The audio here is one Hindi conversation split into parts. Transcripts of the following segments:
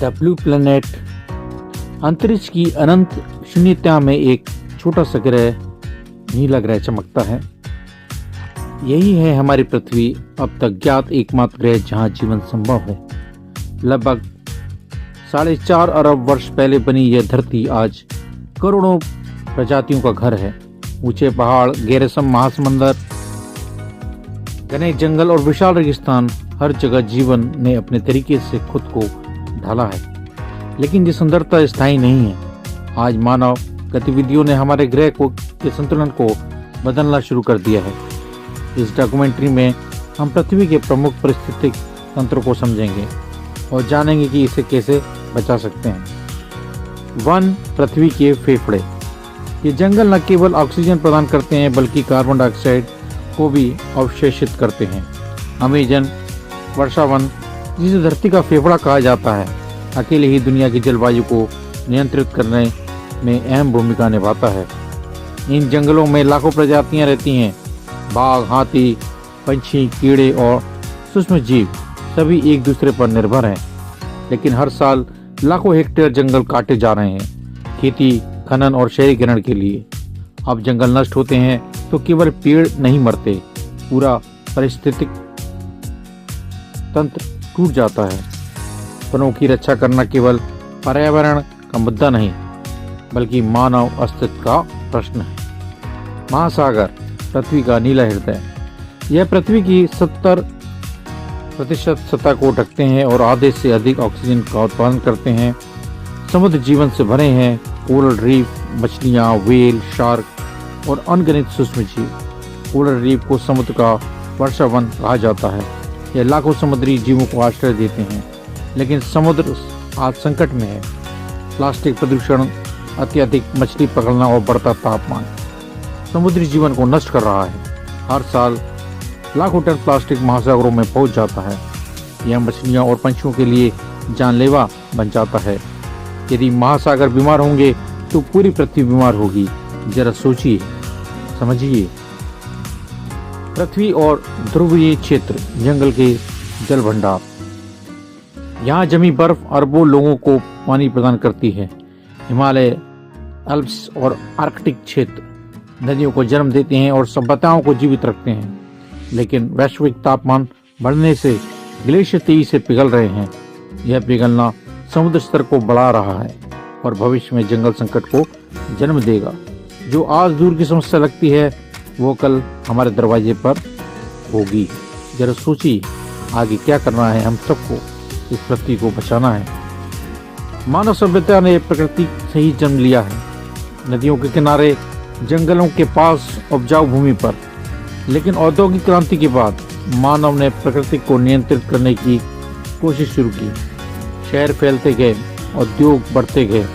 द ब्लू प्लैनेट अंतरिक्ष की अनंत शून्यता में एक छोटा सा ग्रह, नीला ग्रह चमकता है। यही है हमारी पृथ्वी, अब तक ज्ञात एकमात्र ग्रह जहां जीवन संभव है। लगभग 4.5 अरब वर्ष पहले बनी यह धरती आज करोड़ों प्रजातियों का घर है। ऊंचे पहाड़, गहरे महासमुंदर, घने जंगल और विशाल रेगिस्तान, हर जगह जीवन ने अपने तरीके से खुद को ढाला है। लेकिन ये सुंदरता स्थायी नहीं है। आज मानव गतिविधियों ने हमारे ग्रह के संतुलन को बदलना शुरू कर दिया है। इस डॉक्यूमेंट्री में हम पृथ्वी के प्रमुख पारिस्थितिक तंत्र को समझेंगे और जानेंगे कि इसे कैसे बचा सकते हैं। वन, पृथ्वी के फेफड़े। ये जंगल न केवल ऑक्सीजन प्रदान करते हैं बल्कि कार्बन डाइऑक्साइड को भी अवशोषित करते हैं। अमेजन वर्षा वन, जिसे धरती का फेफड़ा कहा जाता है, अकेले ही दुनिया की जलवायु को नियंत्रित करने में अहम भूमिका निभाता है। इन जंगलों में लाखों प्रजातियां रहती हैं। बाघ, हाथी, पंछी, कीड़े और सूक्ष्म जीव सभी एक दूसरे पर निर्भर हैं। लेकिन हर साल लाखों हेक्टेयर जंगल काटे जा रहे हैं खेती, खनन और शहरीकरण के लिए। अब जंगल नष्ट होते हैं तो केवल पेड़ नहीं मरते, पूरा पारिस्थितिक तंत्र टूट जाता है। वनों की रक्षा करना केवल पर्यावरण का मुद्दा नहीं बल्कि मानव अस्तित्व का प्रश्न है। महासागर, पृथ्वी का नीला हृदय। यह पृथ्वी की 70% सतह को ढकते हैं और आधे से अधिक ऑक्सीजन का उत्पादन करते हैं। समुद्र जीवन से भरे हैं। कोरल रीफ, मछलियां, व्हेल, शार्क और अनगिनत सूक्ष्म जीव। कोरल रीफ को समुद्र का वर्षा वन कहा जाता है। यह लाखों समुद्री जीवों को आश्रय देते हैं। लेकिन समुद्र आज संकट में है। प्लास्टिक प्रदूषण, अत्यधिक मछली पकड़ना और बढ़ता तापमान समुद्री जीवन को नष्ट कर रहा है। हर साल लाखों टन प्लास्टिक महासागरों में पहुंच जाता है। यह मछलियों और पंछियों के लिए जानलेवा बन जाता है। यदि महासागर बीमार होंगे तो पूरी पृथ्वी बीमार होगी। जरा सोचिए, समझिए। पृथ्वी और ध्रुवीय क्षेत्र, जंगल के जल भंडार। यहाँ जमी बर्फ अरबों लोगों को पानी प्रदान करती है। हिमालय, अल्प्स और आर्कटिक क्षेत्र नदियों को जन्म देते हैं और सभ्यताओं को जीवित रखते हैं। लेकिन वैश्विक तापमान बढ़ने से ग्लेशियर तेजी से पिघल रहे हैं। यह पिघलना समुद्र स्तर को बढ़ा रहा है और भविष्य में जंगल संकट को जन्म देगा। जो आज दूर की समस्या लगती है वो कल हमारे दरवाजे पर होगी। जरा सोचिए, आगे क्या करना है। हम सबको इस पृथ्वी को बचाना है। मानव सभ्यता ने प्रकृति से ही जन्म लिया है, नदियों के किनारे, जंगलों के पास, उपजाऊ भूमि पर। लेकिन औद्योगिक क्रांति के बाद मानव ने प्रकृति को नियंत्रित करने की कोशिश शुरू की। शहर फैलते गए, उद्योग बढ़ते गए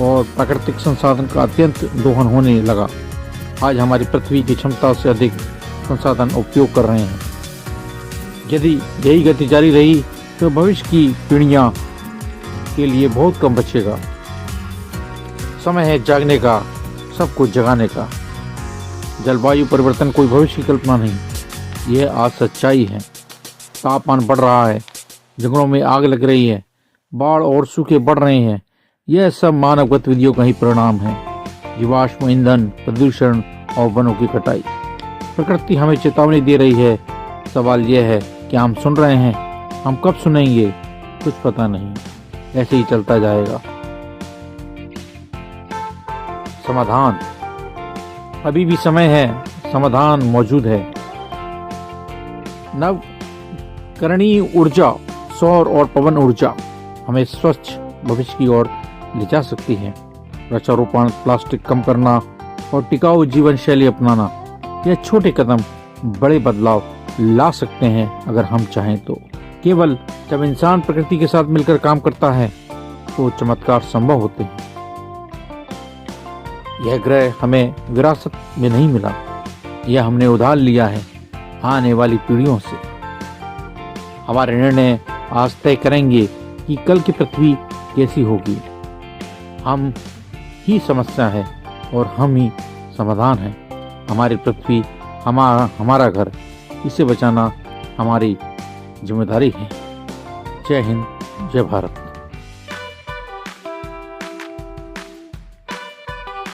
और प्राकृतिक संसाधन का अत्यंत दोहन होने लगा। आज हमारी पृथ्वी की क्षमता से अधिक संसाधन उपयोग कर रहे हैं। यदि यही गति जारी रही तो भविष्य की पीढ़ियां के लिए बहुत कम बचेगा। समय है जागने का, सबको जगाने का। जलवायु परिवर्तन कोई भविष्य की कल्पना नहीं, यह आज सच्चाई है। तापमान बढ़ रहा है, जंगलों में आग लग रही है, बाढ़ और सूखे बढ़ रहे हैं। यह सब मानव गतिविधियों का ही परिणाम है। जीवाश्म ईंधन, प्रदूषण और वनों की कटाई। प्रकृति हमें चेतावनी दे रही है। सवाल यह है कि हम सुन रहे हैं। हम कब सुनेंगे कुछ पता नहीं, ऐसे ही चलता जाएगा। समाधान, अभी भी समय है, समाधान मौजूद है। नवकरणीय ऊर्जा, सौर और पवन ऊर्जा हमें स्वच्छ भविष्य की ओर ले जा सकती है। वृक्षारोपण, प्लास्टिक कम करना और टिकाऊ जीवन शैली अपनाना, यह छोटे कदम बड़े बदलाव ला सकते हैं अगर हम चाहें तो। केवल जब इंसान प्रकृति के साथ मिलकर काम करता है तो चमत्कार संभव होते हैं। यह ग्रह हमें विरासत में नहीं मिला, यह हमने उधार लिया है आने वाली पीढ़ियों से। हमारे निर्णय आज तय करेंगे कि कल की पृथ्वी कैसी होगी। हम ही समस्या है और हम ही समाधान है। हमारी पृथ्वी हमारा घर, इसे बचाना हमारी जिम्मेदारी है। जय हिंद, जय भारत।